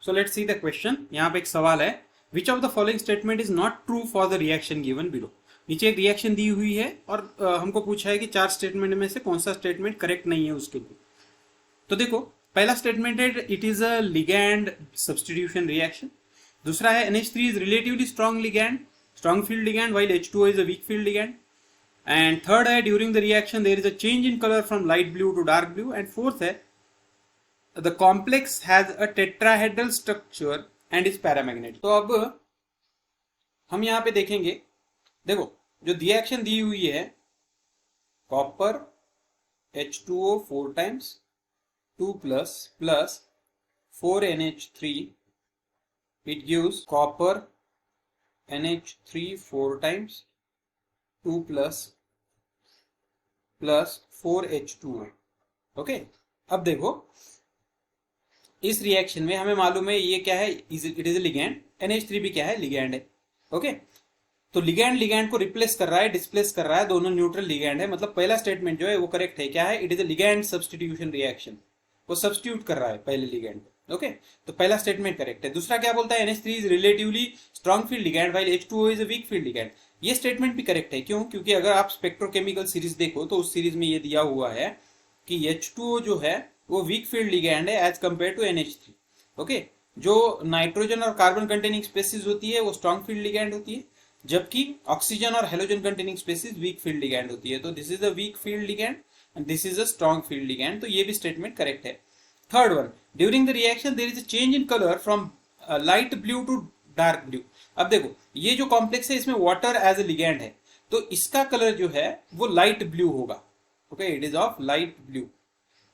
So let's see the question. यहाँ पे एक सवाल है, which of the following statement is not true for the reaction given below. नीचे एक रिएक्शन दी हुई है और हमको पूछा है कि चार स्टेटमेंट में से कौन सा स्टेटमेंट करेक्ट नहीं है उसके लिए। तो देखो, पहला स्टेटमेंट है it is a ligand substitution reaction. दूसरा है NH3 is relatively strong ligand, strong field ligand, while H2O is a weak field ligand. And third है during the reaction there is a change in colour from light blue to dark blue. And fourth है the complex has a tetrahedral structure and is paramagnetic। तो अब हम यहाँ पे देखेंगे, देखो जो रिएक्शन दी हुई है, copper H2O 4 times 2 plus 4NH3, it gives copper NH3 4 times 2 plus 4H2O। Okay, अब देखो इस रिएक्शन में हमें मालूम है ये क्या है, इट इज लिगैंड। NH3 भी क्या है, लिगैंड है। ओके, तो लिगैंड को रिप्लेस कर रहा है, डिस्प्लेस कर रहा है, दोनों न्यूट्रल लिगैंड है। मतलब पहला स्टेटमेंट जो है वो करेक्ट है। क्या है, it is a ligand substitution reaction. वो सब्स्टिट्यूट कर रहा है पहले लिगैंड। ओके, तो पहला स्टेटमेंट करेक्ट है। दूसरा क्या बोलता है, NH3 is relatively strong field ligand while H2O is a weak field ligand. ये स्टेटमेंट भी करेक्ट है। क्यों? क्योंकि अगर आप स्पेक्ट्रोकेमिकल सीरीज देखो तो उस सीरीज में ये दिया हुआ है कि H2O जो है वो वीक फील्ड लिगैंड है as compare to NH3। Okay, जो नाइट्रोजन और कार्बन कंटेनिंग स्पेसीज होती है वो स्ट्रॉन्ग फील्ड लिगैंड होती है, जबकि ऑक्सीजन और halogen containing species weak field ligand होती है। तो this is a weak field ligand and this is a strong field ligand. तो ये भी स्टेटमेंट करेक्ट है। Third one, during the reaction there is a change in colour from light blue to dark blue. अब देखो ये जो complex है इसमें वाटर एज ए लिगैंड है, तो इसका कलर जो है वो लाइट ब्लू होगा। Okay, it is of light blue.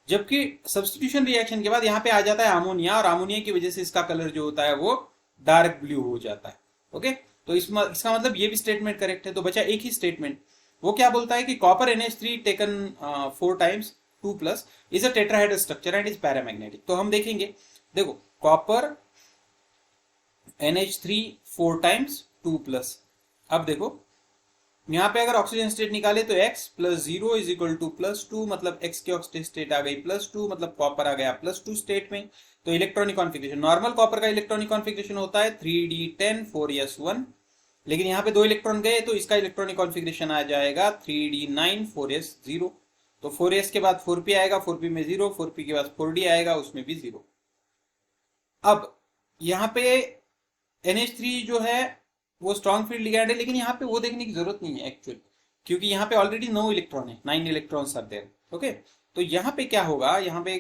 जबकि सब्स्टिट्यूशन रिएक्शन के बाद यहाँ पे आ जाता है अमोनिया, और अमोनिया की वजह से इसका कलर जो होता है वो डार्क ब्लू हो जाता है। ओके, तो इसका मतलब ये भी स्टेटमेंट करेक्ट है। तो बचा एक ही स्टेटमेंट, वो क्या बोलता है कि copper NH3 taken 4 times 2 plus is a tetrahedral structure and is paramagnetic. तो हम देखेंगे, देखो कॉपर NH3 4 times 2 plus। अब देखो यहाँ पे अगर ऑक्सीजन स्टेट निकाले तो X + 0 इज इक्वल टू +2, मतलब X की ऑक्सीजन स्टेट आ गई +2, मतलब कॉपर आ गया +2 स्टेट में। तो इलेक्ट्रॉनिक कॉन्फ़िगरेशन, नॉर्मल कॉपर का इलेक्ट्रॉनिक कॉन्फ़िगरेशन होता है 3d10 4s1, लेकिन यहाँ पे 2 इलेक्ट्रॉन गए तो इसका इलेक्ट्रॉनिक कॉन्फ़िगरेशन आ जाएगा 3d9 4s0। तो 4s के बाद 4p आएगा, 4p में 0, 4p के बाद 4d आएगा, उसमें भी 0। अब यहाँ पे NH3 जो है वो स्ट्रॉन्ग फील्ड लिगैंड है, लेकिन यहाँ पे वो देखने की जरूरत नहीं है एक्चुअली, क्योंकि यहाँ पे ऑलरेडी 9 इलेक्ट्रॉन है, 9 इलेक्ट्रॉन्स आर देयर। ओके, तो यहाँ पे क्या होगा, यहाँ पे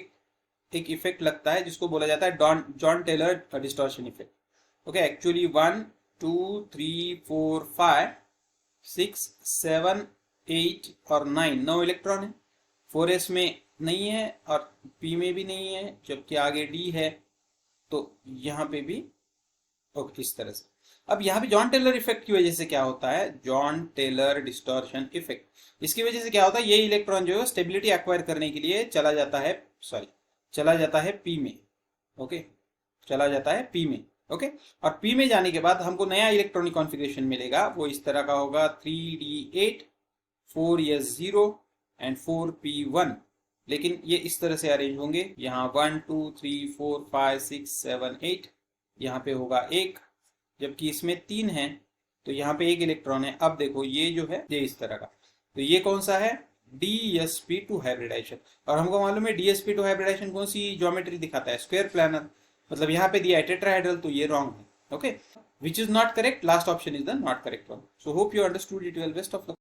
एक इफेक्ट लगता है जिसको बोला जाता है Jahn Teller distortion effect. Okay, actually 1 2 3 4 5 6 7 8 और 9 इलेक्ट्रॉन है। 4s में नहीं है और p में भी नहीं है, जबकि आगे d है। तो यहाँ पे भी ओके, इस तरह से। अब यहाँ पे जॉन टेलर इफेक्ट की वजह से क्या होता है, जॉन टेलर डिस्टॉर्शन इफेक्ट, इसकी वजह से क्या होता है, ये इलेक्ट्रॉन जो है स्टेबिलिटी एक्वायर करने के लिए चला जाता है p में। ओके, चला जाता है p में। ओके, और p में जाने के बाद हमको नया इलेक्ट्रॉनिक कॉन्फ़िगरेशन मिलेगा, वो इस तरह का होगा 3d8 4s0 एंड 4p1। लेकिन ये इस तरह से अरेंज होंगे, यहाँ 1 2 3 4 5 6 7 8, यहाँ पे होगा 1, जबकि इसमें 3 है तो यहाँ पे 1 इलेक्ट्रॉन है। अब देखो ये जो है ये इस तरह का, तो ये कौन सा है, dsp2 हाइब्रिडाइजेशन। और हमको मालूम है dsp2 हाइब्रिडाइजेशन कौन सी ज्योमेट्री दिखाता है, स्क्वायर प्लानर। मतलब यहाँ पे दिया है टेट्राहेड्रल, तो ये रॉन्ग है। Okay, which is not correct, last option is the not correct one. So hope you understood it well. Best of luck.